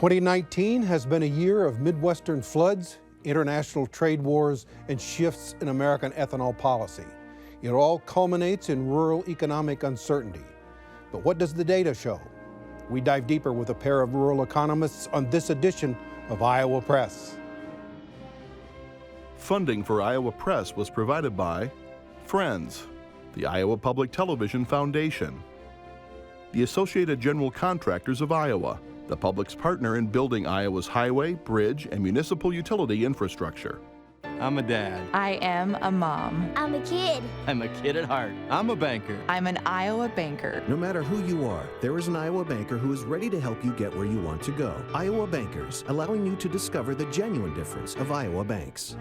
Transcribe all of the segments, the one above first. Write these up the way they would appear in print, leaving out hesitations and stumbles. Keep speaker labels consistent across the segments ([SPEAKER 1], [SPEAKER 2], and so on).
[SPEAKER 1] 2019 has been a year of Midwestern floods, international trade wars, and shifts in American ethanol policy. It all culminates in rural economic uncertainty. But what does the data show? We dive deeper with a pair of rural economists on this edition of Iowa Press.
[SPEAKER 2] Funding for Iowa Press was provided by Friends, the Iowa Public Television Foundation, the Associated General Contractors of Iowa, the public's partner in building Iowa's highway, bridge, and municipal utility infrastructure.
[SPEAKER 3] I'm a dad.
[SPEAKER 4] I am a mom.
[SPEAKER 5] I'm a kid.
[SPEAKER 3] I'm a kid at heart. I'm a banker.
[SPEAKER 4] I'm an Iowa banker.
[SPEAKER 6] No matter who you are, there is an Iowa banker who is ready to help you get where you want to go. Iowa Bankers, allowing you to discover the genuine difference of Iowa banks.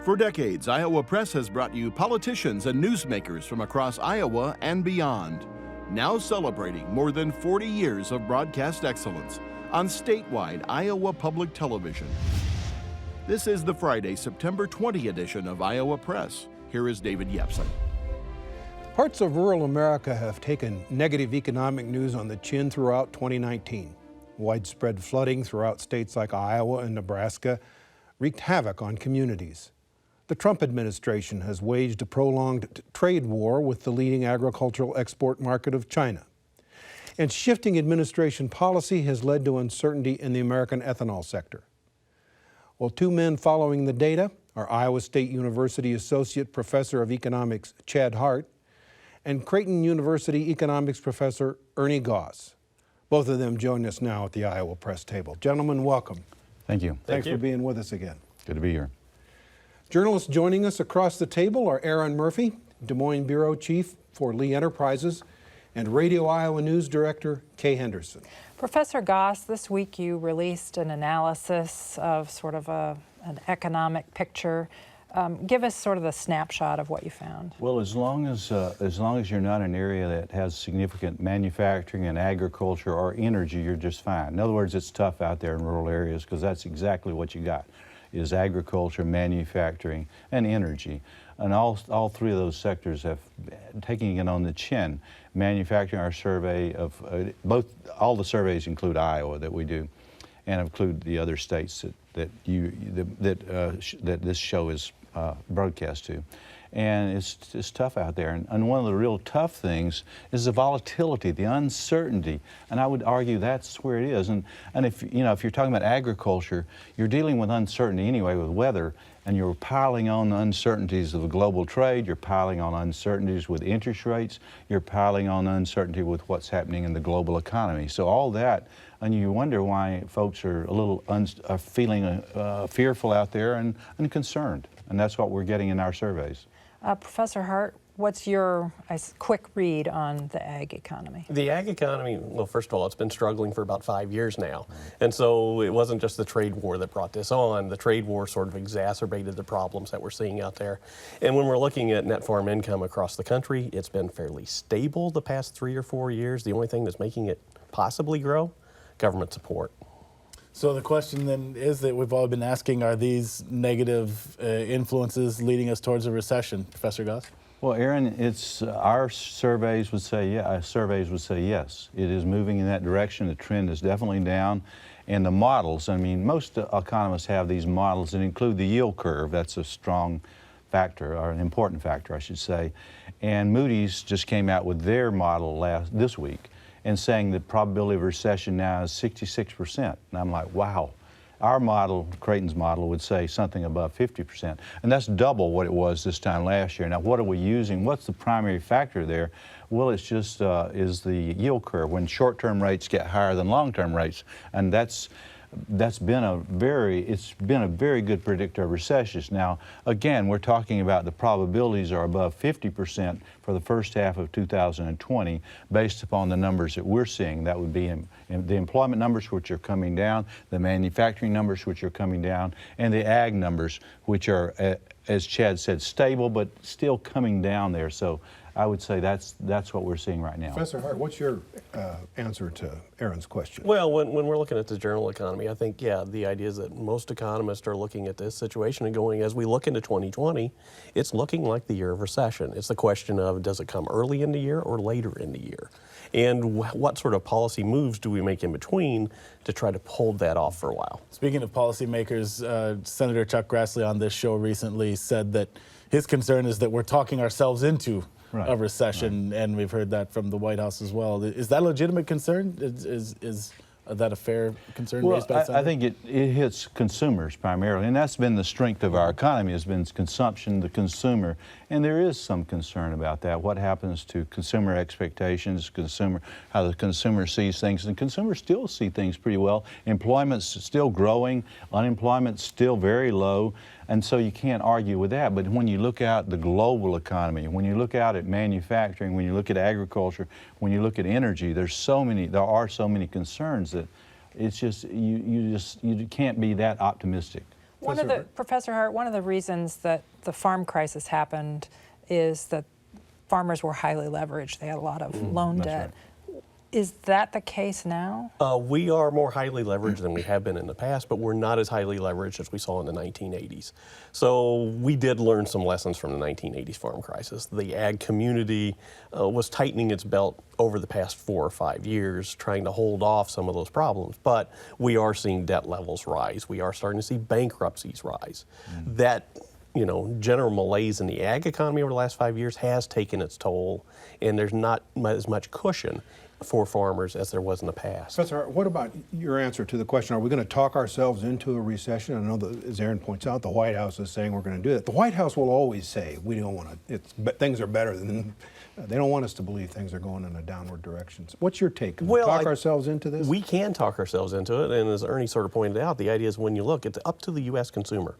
[SPEAKER 2] For decades, Iowa Press has brought you politicians and newsmakers from across Iowa and beyond, now celebrating more than 40 years of broadcast excellence on statewide Iowa Public Television. This is the Friday, September 20 edition of Iowa Press. Here is David Yepsen.
[SPEAKER 1] Parts of rural America have taken negative economic news on the chin throughout 2019. Widespread flooding throughout states like Iowa and Nebraska wreaked havoc on communities. The Trump administration has waged a prolonged trade war with the leading agricultural export market of China. And shifting administration policy has led to uncertainty in the American ethanol sector. Well, two men following the data are Iowa State University Associate Professor of Economics Chad Hart and Creighton University Economics Professor Ernie Goss. Both of them join us now at the Iowa Press table. Gentlemen, welcome.
[SPEAKER 7] Thank you.
[SPEAKER 1] Thanks for being with us again.
[SPEAKER 7] Good to be here.
[SPEAKER 1] Journalists joining us across the table are Erin Murphy, Des Moines Bureau Chief for Lee Enterprises, and Radio Iowa News Director Kay Henderson.
[SPEAKER 8] Professor Goss, this week you released an analysis of sort of an economic picture. Give us sort of the snapshot of what you found.
[SPEAKER 7] Well, as long as you're not in an area that has significant manufacturing and agriculture or energy, you're just fine. In other words, it's tough out there in rural areas because that's exactly what you got, is agriculture, manufacturing, and energy. And all three of those sectors have taken it on the chin. Manufacturing, our survey of all the surveys include Iowa that we do, and include the other states that this show is broadcast to. And it's tough out there. And one of the real tough things is the volatility, the uncertainty. And I would argue that's where it is. And if you're talking about agriculture, you're dealing with uncertainty anyway with weather, and you're piling on the uncertainties of global trade, you're piling on uncertainties with interest rates, you're piling on uncertainty with what's happening in the global economy. So all that, and you wonder why folks are a little feeling fearful out there and concerned. And that's what we're getting in our surveys.
[SPEAKER 8] Professor Hart, what's your quick read on the ag economy?
[SPEAKER 9] The ag economy, well, first of all, it's been struggling for about 5 years now. And so it wasn't just the trade war that brought this on. The trade war sort of exacerbated the problems that we're seeing out there. And when we're looking at net farm income across the country, it's been fairly stable the past 3 or 4 years. The only thing that's making it possibly grow, government support.
[SPEAKER 10] So the question then is that we've all been asking, are these negative influences leading us towards a recession? Professor Goss?
[SPEAKER 7] Well, Erin, our surveys would say yes. It is moving in that direction. The trend is definitely down. And the models, I mean, most economists have these models that include the yield curve. That's a strong factor, or an important factor, I should say. And Moody's just came out with their model this week, and saying the probability of recession now is 66%. And I'm like, wow. Our model, Creighton's model, would say something above 50%. And that's double what it was this time last year. Now, what are we using? What's the primary factor there? Well, it's just is the yield curve, when short-term rates get higher than long-term rates. And that's been a very good predictor of recessions. Now, again, we're talking about the probabilities are above 50% for the first half of 2020 based upon the numbers that we're seeing. That would be the employment numbers, which are coming down, the manufacturing numbers, which are coming down, and the ag numbers, which are, as Chad said, stable, but still coming down there. So I would say that's what we're seeing right now.
[SPEAKER 1] Professor Hart, what's your answer to Erin's question?
[SPEAKER 9] Well, when we're looking at the general economy, I think, yeah, the idea is that most economists are looking at this situation and going, as we look into 2020, it's looking like the year of recession. It's the question of, does it come early in the year or later in the year? And what sort of policy moves do we make in between to try to hold that off for a while?
[SPEAKER 10] Speaking of policymakers, Senator Chuck Grassley on this show recently said that his concern is that we're talking ourselves into a recession, and we've heard that from the White House as well. Is that a legitimate concern? Is that a fair concern raised by the Senator?
[SPEAKER 7] I think it hits consumers primarily, and that's been the strength of our economy, has been consumption, the consumer, and there is some concern about that. What happens to consumer expectations, how the consumer sees things, and consumers still see things pretty well. Employment's still growing, unemployment's still very6low, and so you can't argue with that. But when you look out the global economy, when you look out at manufacturing, when you look at agriculture, when you look at energy, there are so many concerns that it's just you can't be that optimistic.
[SPEAKER 8] Professor Hart, one of the reasons that the farm crisis happened is that farmers were highly leveraged. They had a lot of loan debt. Right. Is that the case now?
[SPEAKER 9] We are more highly leveraged than we have been in the past, but we're not as highly leveraged as we saw in the 1980s. So we did learn some lessons from the 1980s farm crisis. The ag community was tightening its belt over the past 4 or 5 years, trying to hold off some of those problems. But we are seeing debt levels rise. We are starting to see bankruptcies rise. That general malaise in the ag economy over the last 5 years has taken its toll, and there's not as much cushion for farmers as there was in the past.
[SPEAKER 1] Professor Hart, what about your answer to the question, are we going to talk ourselves into a recession? I know that, as Erin points out, the White House is saying we're going to do that. The White House will always say we don't want to, things are better than, they don't want us to believe things are going in a downward direction. What's your take? Can we talk ourselves into this?
[SPEAKER 9] We can talk ourselves into it, and as Ernie sort of pointed out, the idea is when you look, it's up to the U.S. consumer.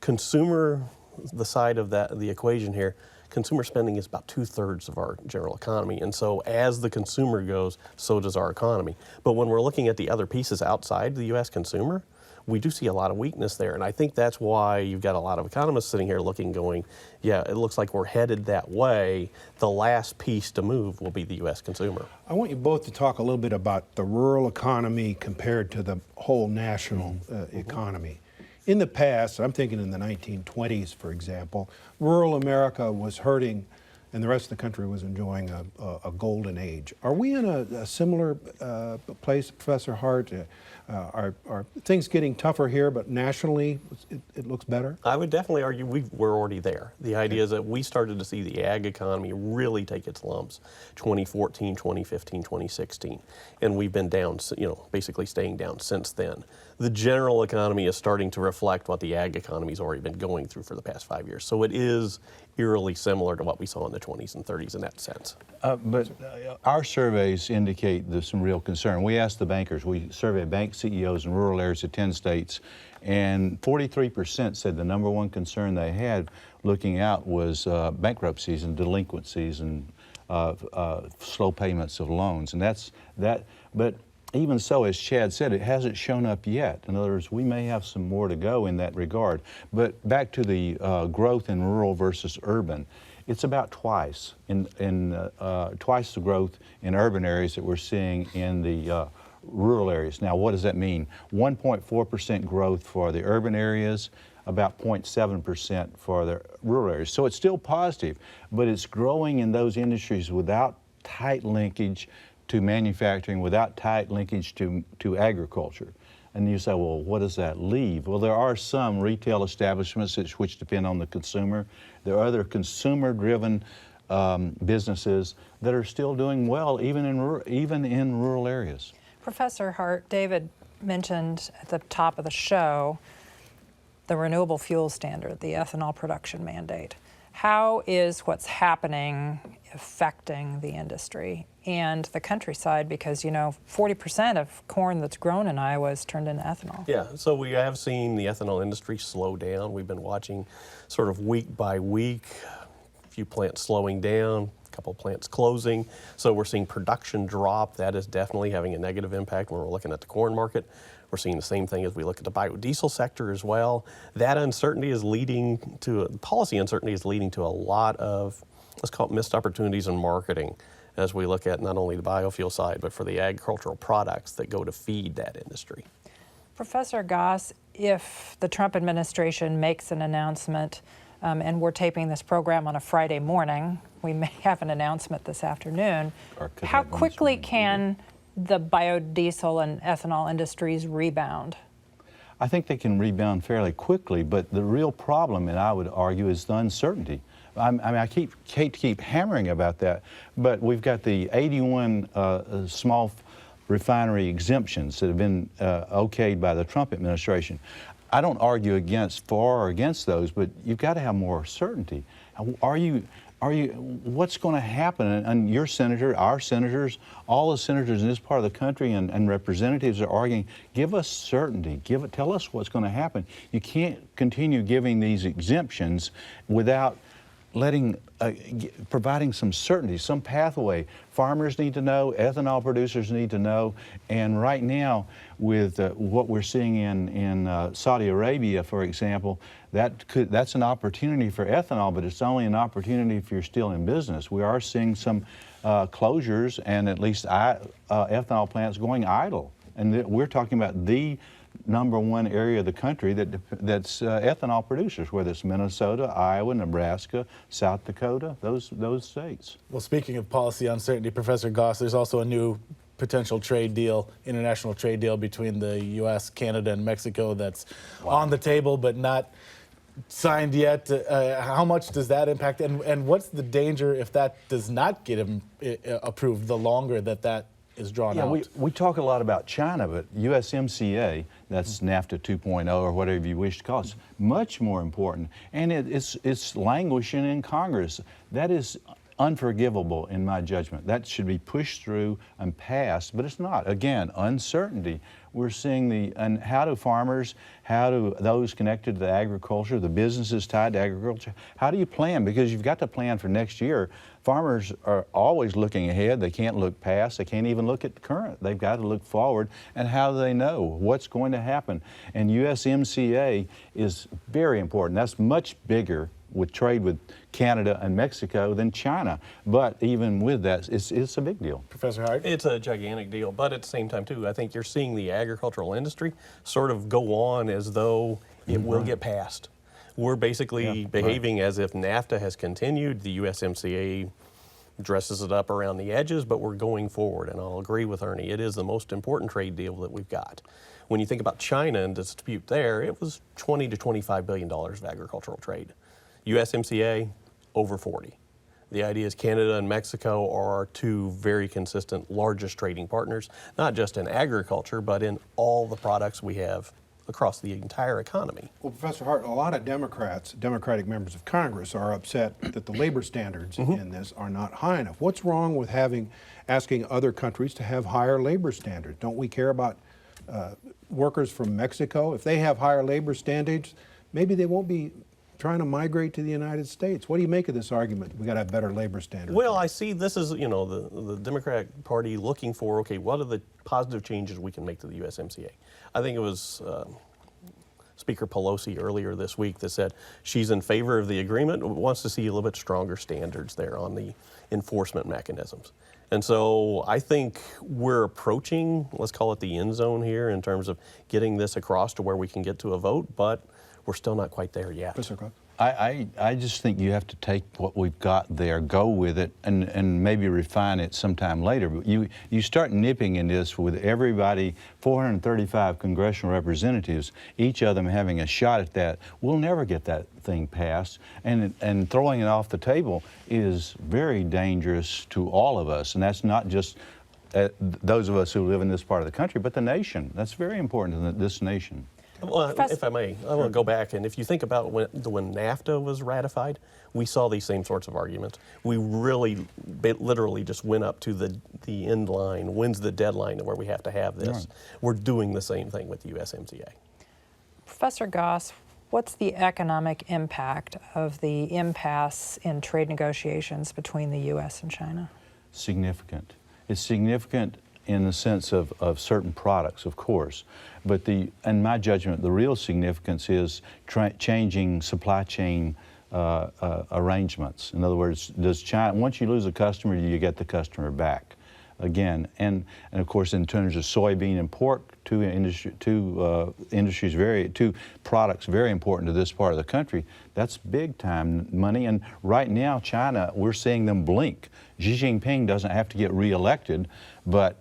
[SPEAKER 9] The side of the equation here, consumer spending is about 2/3 of our general economy, and so as the consumer goes, so does our economy. But when we're looking at the other pieces outside the U.S. consumer, we do see a lot of weakness there, and I think that's why you've got a lot of economists sitting here looking, going, yeah, it looks like we're headed that way. The last piece to move will be the U.S. consumer.
[SPEAKER 1] I want you both to talk a little bit about the rural economy compared to the whole national economy. In the past, I'm thinking in the 1920s, for example, rural America was hurting and the rest of the country was enjoying a golden age. Are we in a similar place, Professor Hart? Are things getting tougher here, but nationally it looks better?
[SPEAKER 9] I would definitely argue we're already there. The idea is that we started to see the ag economy really take its lumps 2014, 2015, 2016. And we've been down, basically staying down since then. The general economy is starting to reflect what the ag economy's already been going through for the past 5 years. So it is eerily similar to what we saw in the 20s and 30s in that sense.
[SPEAKER 7] But our surveys indicate there's some real concern. We asked the bankers, we surveyed bank CEOs in rural areas of 10 states, and 43% said the number one concern they had looking out was bankruptcies and delinquencies and slow payments of loans. And but even so, as Chad said, it hasn't shown up yet. In other words, we may have some more to go in that regard. But back to the growth in rural versus urban, it's about twice the growth in urban areas that we're seeing in the rural areas. Now, what does that mean? 1.4% growth for the urban areas, about 0.7% for the rural areas. So it's still positive, but it's growing in those industries without tight linkage to manufacturing, without tight linkage to agriculture. And you say, well, what does that leave? Well, there are some retail establishments which depend on the consumer. There are other consumer-driven businesses that are still doing well, even in rural areas.
[SPEAKER 8] Professor Hart, David mentioned at the top of the show the renewable fuel standard, the ethanol production mandate. How is what's happening affecting the industry and the countryside? Because, 40% of corn that's grown in Iowa is turned into ethanol.
[SPEAKER 9] Yeah, so we have seen the ethanol industry slow down. We've been watching sort of week by week, a few plants slowing down, a couple plants closing. So we're seeing production drop. That is definitely having a negative impact when we're looking at the corn market. We're seeing the same thing as we look at the biodiesel sector as well. That uncertainty is leading to, policy uncertainty is leading to a lot of let's call it missed opportunities in marketing as we look at not only the biofuel side, but for the agricultural products that go to feed that industry.
[SPEAKER 8] Professor Goss, if the Trump administration makes an announcement, and we're taping this program on a Friday morning, we may have an announcement this afternoon, how quickly can the biodiesel and ethanol industries rebound?
[SPEAKER 7] I think they can rebound fairly quickly, but the real problem, and I would argue, is the uncertainty. I hate to keep hammering about that, but we've got the 81 small refinery exemptions that have been okayed by the Trump administration. I don't argue for or against those, but you've got to have more certainty. What's going to happen? And your senator, our senators, all the senators in this part of the country and representatives are arguing, give us certainty, tell us what's going to happen. You can't continue giving these exemptions without providing some certainty, some pathway. Farmers need to know, ethanol producers need to know, and right now with what we're seeing in Saudi Arabia, for example, that's an opportunity for ethanol, but it's only an opportunity if you're still in business. We are seeing some closures and at least ethanol plants going idle, and we're talking about the #1 area of the country that's ethanol producers, whether it's Minnesota, Iowa, Nebraska, South Dakota, those states.
[SPEAKER 10] Well, speaking of policy uncertainty, Professor Goss, there's also a new potential trade deal, international trade deal between the U.S., Canada, and Mexico that's on the table but not signed yet. How much does that impact, and what's the danger if that does not get approved, the longer that is drawn out?
[SPEAKER 7] We talk a lot about China, but USMCA, that's NAFTA 2.0 or whatever you wish to call it, much more important. And it's languishing in Congress. That is unforgivable in my judgment. That should be pushed through and passed, but it's not. Again, uncertainty. We're seeing and how do farmers, how do those connected to agriculture, the businesses tied to agriculture, how do you plan? Because you've got to plan for next year. Farmers are always looking ahead. They can't look past. They can't even look at the current. They've got to look forward. And how do they know what's going to happen? And USMCA is very important. That's much bigger with trade with Canada and Mexico than China. But even with that, it's a big deal.
[SPEAKER 10] Professor Hart?
[SPEAKER 9] It's a gigantic deal, but at the same time, too, I think you're seeing the agricultural industry sort of go on as though it will get passed. We're basically behaving as if NAFTA has continued. The USMCA dresses it up around the edges, but we're going forward. And I'll agree with Ernie, it is the most important trade deal that we've got. When you think about China and the dispute there, it was $20 to $25 billion of agricultural trade. USMCA, over 40. The idea is Canada and Mexico are our two very consistent largest trading partners, not just in agriculture, but in all the products we have across the entire economy.
[SPEAKER 1] Well, Professor Hart, a lot of Democratic members of Congress are upset that the labor standards in this are not high enough. What's wrong with asking other countries to have higher labor standards? Don't we care about workers from Mexico? If they have higher labor standards, maybe they won't be trying to migrate to the United States. What do you make of this argument? We got to have better labor standards.
[SPEAKER 9] Well, I see this is, the Democratic Party looking for, okay, what are the positive changes we can make to the USMCA? I think it was Speaker Pelosi earlier this week that said she's in favor of the agreement, but wants to see a little bit stronger standards there on the enforcement mechanisms. And so I think we're approaching, let's call it the end zone here in terms of getting this across to where we can get to a vote, but we're still not quite there yet.
[SPEAKER 7] I just think you have to take what we've got there, go with it, and maybe refine it sometime later. But you start nipping in this with everybody, 435 congressional representatives, each of them having a shot at that. We'll never get that thing passed, and throwing it off the table is very dangerous to all of us, and that's not just those of us who live in this part of the country, but the nation. That's very important to this nation.
[SPEAKER 9] Well, if I may, I want to go back, and if you think about when NAFTA was ratified, we saw these same sorts of arguments. We really, literally just went up to the end line, when's the deadline where we have to have this. Right. We're doing the same thing with the USMCA.
[SPEAKER 8] Professor Goss, what's the economic impact of the impasse in trade negotiations between the U.S. and China?
[SPEAKER 7] Significant. It's significant in the sense of certain products, of course. But in my judgment, the real significance is changing supply chain arrangements. In other words, does China, once you lose a customer, do you get the customer back? Again, and of course, in terms of soybean and pork, two products very important to this part of the country. That's big time money. And right now, China, we're seeing them blink. Xi Jinping doesn't have to get reelected, but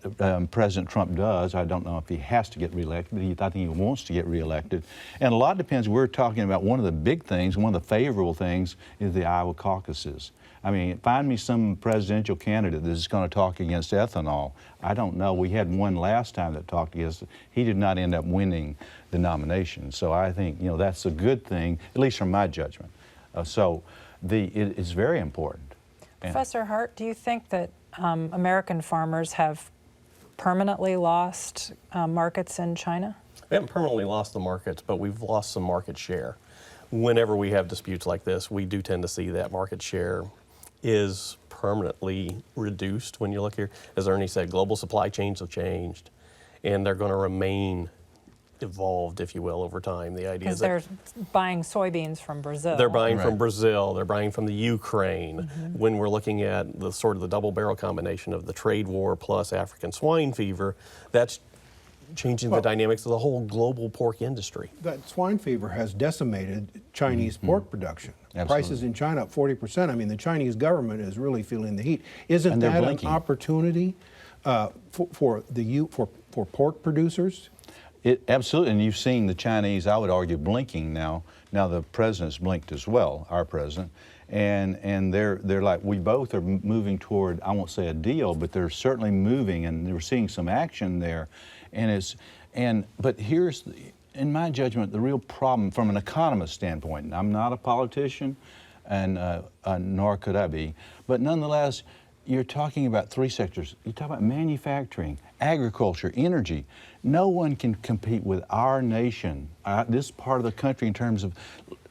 [SPEAKER 7] President Trump does. I don't know if he has to get reelected, but I think he wants to get reelected. And a lot depends. We're talking about one of the big things, one of the favorable things is the Iowa caucuses. I mean, find me some presidential candidate that's going to talk against ethanol. I don't know. We had one last time that talked against it. He did not end up winning the nomination. So I think, you know, that's a good thing, at least from my judgment. It is very important.
[SPEAKER 8] Professor Hart, do you think that American farmers have permanently lost markets in China?
[SPEAKER 9] We haven't permanently lost the markets, but we've lost some market share. Whenever we have disputes like this, we do tend to see that market share is permanently reduced. When you look here, as Ernie said, global supply chains have changed, and they're going to remain evolved, if you will, over time. The idea is that
[SPEAKER 8] they're buying soybeans from Brazil.
[SPEAKER 9] they're buying from Brazil, they're buying from the Ukraine. When we're looking at the sort of the double barrel combination of the trade war plus African swine fever, that's changing the dynamics of the whole global pork industry.
[SPEAKER 1] That swine fever has decimated Chinese pork production. Prices in China up 40%. I mean, the Chinese government is really feeling the heat. Isn't that an opportunity for pork producers?
[SPEAKER 7] Absolutely, and you've seen the Chinese, I would argue, blinking now. Now the president's blinked as well, our president, and they're like, we both are moving toward, I won't say a deal, but they're certainly moving, and we're seeing some action there. But here's, in my judgment, the real problem from an economist standpoint. And I'm not a politician, and nor could I be, but nonetheless, you're talking about three sectors. You talk about manufacturing, agriculture, energy. No one can compete with our nation, this part of the country, in terms of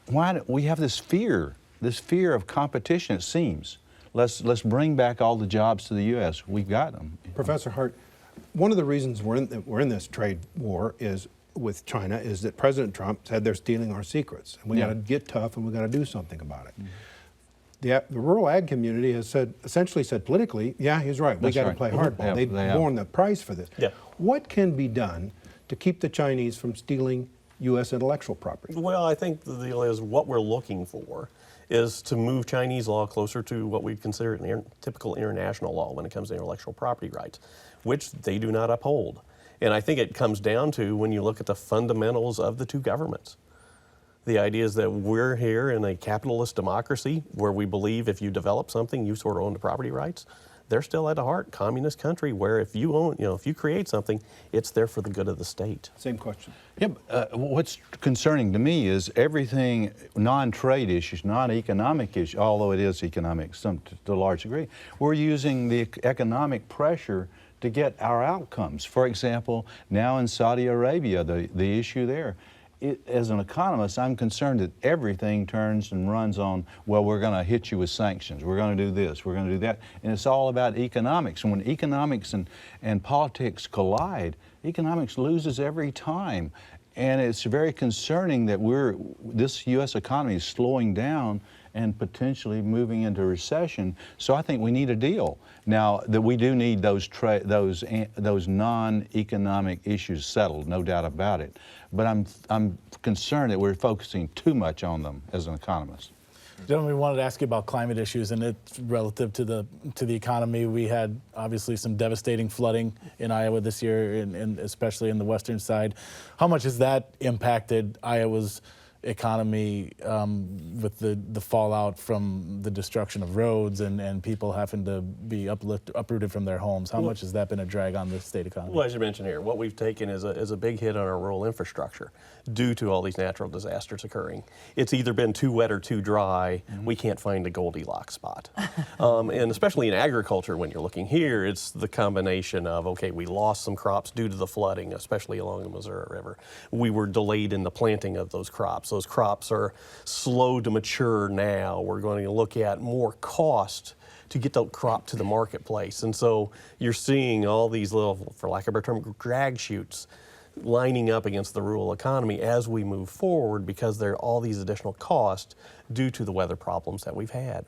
[SPEAKER 7] why we have this fear of competition. It seems. Let's bring back all the jobs to the U.S. We've got them.
[SPEAKER 1] Professor Hart, one of the reasons we're in this trade war is with China is that President Trump said they're stealing our secrets, and we got to get tough and we got to do something about it. The rural ag community has essentially said politically, yeah, he's right. We got to play hardball. They've borne the price for this. What can be done to keep the Chinese from stealing U.S. intellectual property?
[SPEAKER 9] Well, I think the deal is what we're looking for is to move Chinese law closer to what we consider typical international law when it comes to intellectual property rights, which they do not uphold. And I think it comes down to when you look at the fundamentals of the two governments. The idea is that we're here in a capitalist democracy where we believe if you develop something, you sort of own the property rights. They're still at the heart, communist country, where if you own, if you create something, it's there for the good of the state.
[SPEAKER 1] Same question.
[SPEAKER 7] Yeah, what's concerning to me is everything, non-trade issues, non-economic issues, although it is economic to a large degree, we're using the economic pressure to get our outcomes. For example, now in Saudi Arabia, the issue there. As an economist, I'm concerned that everything turns and runs on, well, we're going to hit you with sanctions, we're going to do this, we're going to do that, and it's all about economics. And when economics and politics collide, economics loses every time. And it's very concerning that this U.S. economy is slowing down and potentially moving into recession. So I think we need a deal. Now, that we do need those non-economic issues settled, no doubt about it. But I'm concerned that we're focusing too much on them as an economist.
[SPEAKER 10] Gentlemen, we wanted to ask you about climate issues, and it's relative to the economy. We had obviously some devastating flooding in Iowa this year, and especially in the western side. How much has that impacted Iowa's economy with the fallout from the destruction of roads and people having to be uprooted from their homes? How much has that been a drag on the state economy?
[SPEAKER 9] Well, as you mentioned here, what we've taken is a big hit on our rural infrastructure due to all these natural disasters occurring. It's either been too wet or too dry. We can't find a Goldilocks spot. And especially in agriculture, when you're looking here, it's the combination of, okay, we lost some crops due to the flooding, especially along the Missouri River. We were delayed in the planting of those crops. Those crops are slow to mature now. We're going to look at more cost to get that crop to the marketplace. And so you're seeing all these little, for lack of a better term, drag chutes lining up against the rural economy as we move forward because there are all these additional costs due to the weather problems that we've had.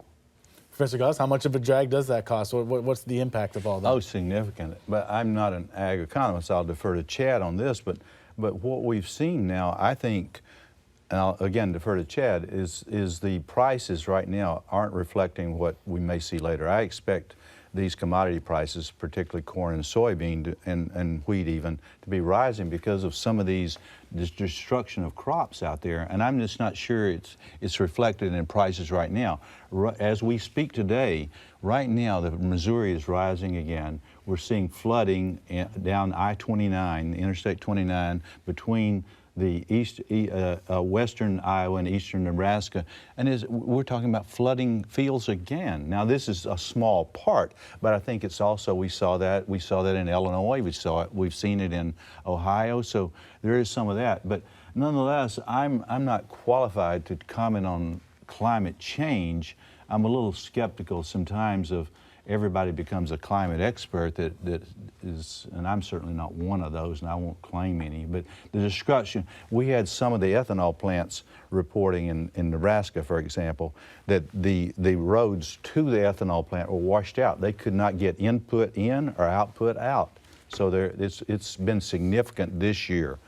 [SPEAKER 10] Professor Goss, how much of a drag does that cost? What's the impact of all that?
[SPEAKER 7] Oh, significant. But I'm not an ag economist. I'll defer to Chad on this. But what we've seen now, I think, and I'll again defer to Chad, is the prices right now aren't reflecting what we may see later. I expect these commodity prices, particularly corn and soybean and wheat even, to be rising because of some of this destruction of crops out there. And I'm just not sure it's reflected in prices right now. As we speak today, right now the Missouri is rising again. We're seeing flooding down I-29, Interstate 29, between the western Iowa and eastern Nebraska, and we're talking about flooding fields again. Now this is a small part, but I think it's also we saw that in Illinois, we've seen it in Ohio, so there is some of that. But nonetheless, I'm not qualified to comment on climate change. I'm a little skeptical sometimes of everybody becomes a climate expert that is, and I'm certainly not one of those, and I won't claim any, but the destruction, we had some of the ethanol plants reporting in Nebraska, for example, that the roads to the ethanol plant were washed out. They could not get input in or output out. So it's been significant this year.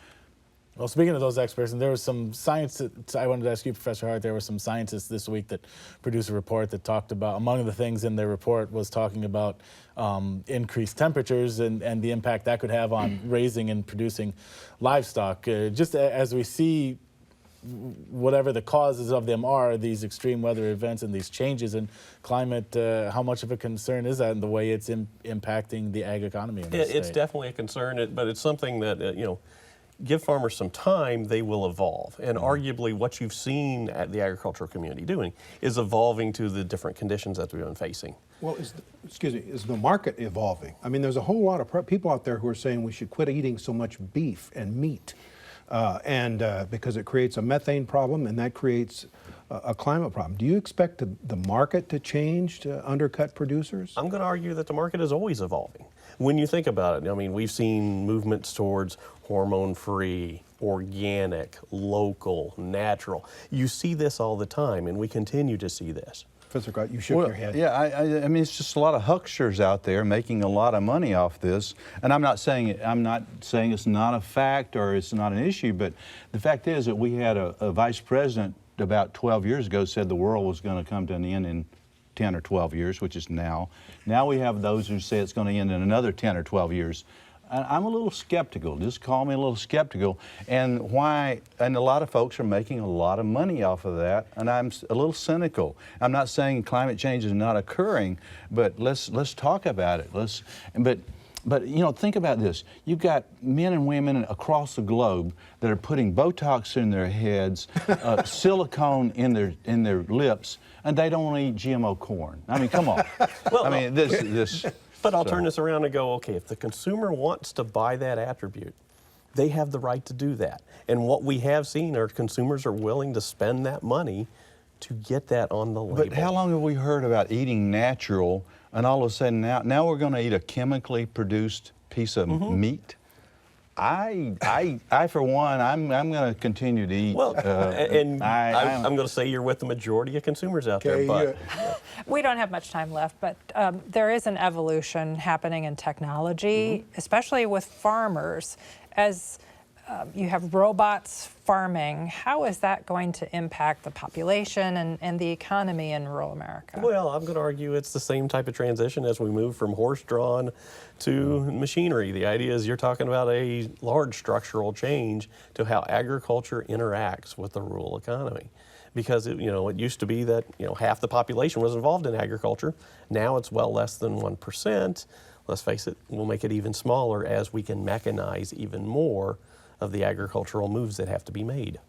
[SPEAKER 10] Well, speaking of those experts, and there was some science, I wanted to ask you, Professor Hart, there were some scientists this week that produced a report that talked about, among the things in their report was talking about increased temperatures and the impact that could have on raising and producing livestock. Just as we see whatever the causes of them are, these extreme weather events and these changes in climate, how much of a concern is that in the way it's impacting the ag economy in this
[SPEAKER 9] It's
[SPEAKER 10] state?
[SPEAKER 9] definitely a concern, but it's something that, give farmers some time, they will evolve. And arguably what you've seen at the agricultural community doing is evolving to the different conditions that we've been facing.
[SPEAKER 1] Well, is the market evolving? I mean, there's a whole lot of people out there who are saying we should quit eating so much beef and meat, because it creates a methane problem and that creates a climate problem. Do you expect the market to change to undercut producers?
[SPEAKER 9] I'm going to argue that the market is always evolving. When you think about it, I mean, we've seen movements towards hormone-free, organic, local, natural. You see this all the time, and we continue to see this.
[SPEAKER 1] Professor Gott, you shook your head.
[SPEAKER 7] Yeah, I mean, it's just a lot of hucksters out there making a lot of money off this. And I'm not saying it's not a fact or it's not an issue, but the fact is that we had a vice president about 12 years ago said the world was going to come to an end in 10 or 12 years, which is now. Now we have those who say it's going to end in another 10 or 12 years. I'm a little skeptical. Just call me a little skeptical. And a lot of folks are making a lot of money off of that, and I'm a little cynical. I'm not saying climate change is not occurring, but let's talk about it. But think about this. You've got men and women across the globe that are putting Botox in their heads, silicone in their lips, and they don't eat GMO corn. I mean, come on.
[SPEAKER 9] Well,
[SPEAKER 7] I mean, this.
[SPEAKER 9] But I'll turn this around and go, okay, if the consumer wants to buy that attribute, they have the right to do that. And what we have seen are consumers are willing to spend that money to get that on the label.
[SPEAKER 7] But how long have we heard about eating natural, and all of a sudden now we're going to eat a chemically produced piece of meat? I for one, I'm going to continue to eat.
[SPEAKER 9] Well, and I'm going to say you're with the majority of consumers out there, but
[SPEAKER 8] we don't have much time left, but there is an evolution happening in technology, especially with farmers. As you have robots farming, how is that going to impact the population and the economy in rural America?
[SPEAKER 9] Well, I'm going to argue it's the same type of transition as we move from horse-drawn to machinery. The idea is you're talking about a large structural change to how agriculture interacts with the rural economy. Because it used to be that half the population was involved in agriculture. Now it's well less than 1%. Let's face it, we'll make it even smaller as we can mechanize even more of the agricultural moves that have to be made.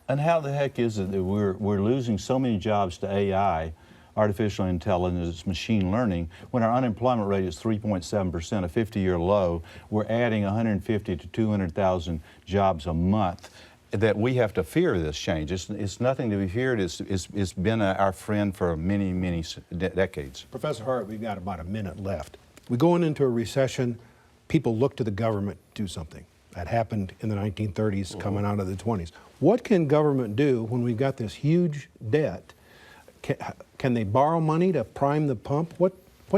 [SPEAKER 7] And how the heck is it that we're losing so many jobs to AI, artificial intelligence, machine learning, when our unemployment rate is 3.7%, a 50-year low? We're adding 150 to 200,000 jobs a month. That we have to fear this change. It's nothing to be feared. It's been our friend for many, many decades.
[SPEAKER 1] Professor Hart, we've got about a minute left. We're going into a recession. People look to the government to do something. That happened in the 1930s, coming out of the 20s. What can government do when we've got this huge debt? Can they borrow money to prime the pump? What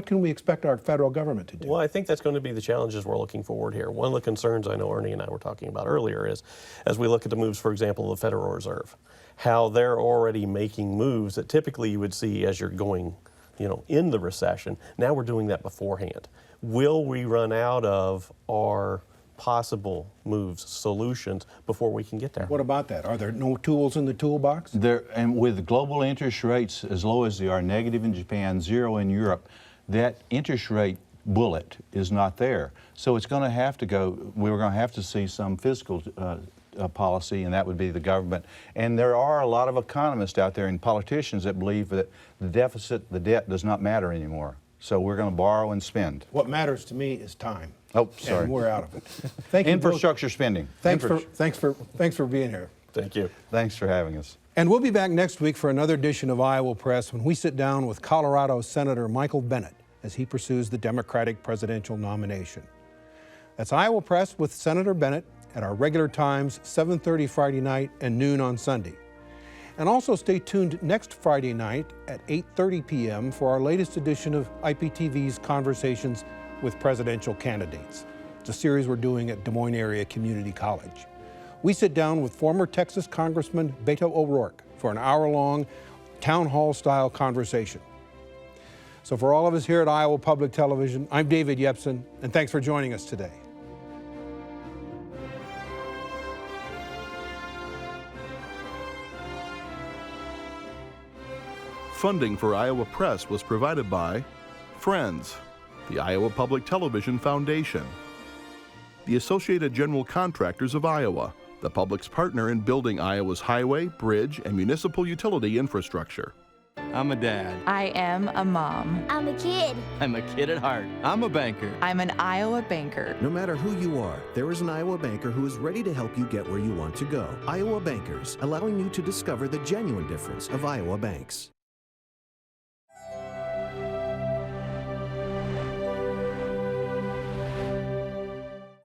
[SPEAKER 1] can we expect our federal government to do?
[SPEAKER 9] Well, I think that's going to be the challenges we're looking forward here. One of the concerns I know Ernie and I were talking about earlier is, as we look at the moves, for example, of the Federal Reserve, how they're already making moves that typically you would see as you're going, in the recession. Now we're doing that beforehand. Will we run out of our possible moves, solutions, before we can get there?
[SPEAKER 1] What about that? Are there no tools in the toolbox?
[SPEAKER 7] And with global interest rates as low as they are, negative in Japan, 0 in Europe, that interest rate bullet is not there. So it's going to have to go, we're going to have to see some fiscal policy, and that would be the government. And there are a lot of economists out there and politicians that believe that the deficit, the debt does not matter anymore. So we're going to borrow and spend.
[SPEAKER 1] What matters to me is time.
[SPEAKER 7] Oh, sorry.
[SPEAKER 1] And we're out of it. Thank you.
[SPEAKER 7] Infrastructure spending.
[SPEAKER 1] Thanks for being here.
[SPEAKER 9] Thank you.
[SPEAKER 7] Thanks for having us.
[SPEAKER 1] And we'll be back next week for another edition of Iowa Press when we sit down with Colorado Senator Michael Bennet as he pursues the Democratic presidential nomination. That's Iowa Press with Senator Bennet at our regular times, 7:30 Friday night and noon on Sunday. And also stay tuned next Friday night at 8:30 p.m. for our latest edition of IPTV's Conversations with Presidential Candidates. It's a series we're doing at Des Moines Area Community College. We sit down with former Texas Congressman Beto O'Rourke for an hour-long town hall-style conversation. So for all of us here at Iowa Public Television, I'm David Yepsen, and thanks for joining us today.
[SPEAKER 2] Funding for Iowa Press was provided by Friends, the Iowa Public Television Foundation, the Associated General Contractors of Iowa, the public's partner in building Iowa's highway, bridge, and municipal utility infrastructure.
[SPEAKER 3] I'm a dad.
[SPEAKER 4] I am a mom.
[SPEAKER 5] I'm a kid.
[SPEAKER 3] I'm a kid at heart. I'm a banker.
[SPEAKER 4] I'm an Iowa banker.
[SPEAKER 6] No matter who you are, there is an Iowa banker who is ready to help you get where you want to go. Iowa Bankers, allowing you to discover the genuine difference of Iowa banks.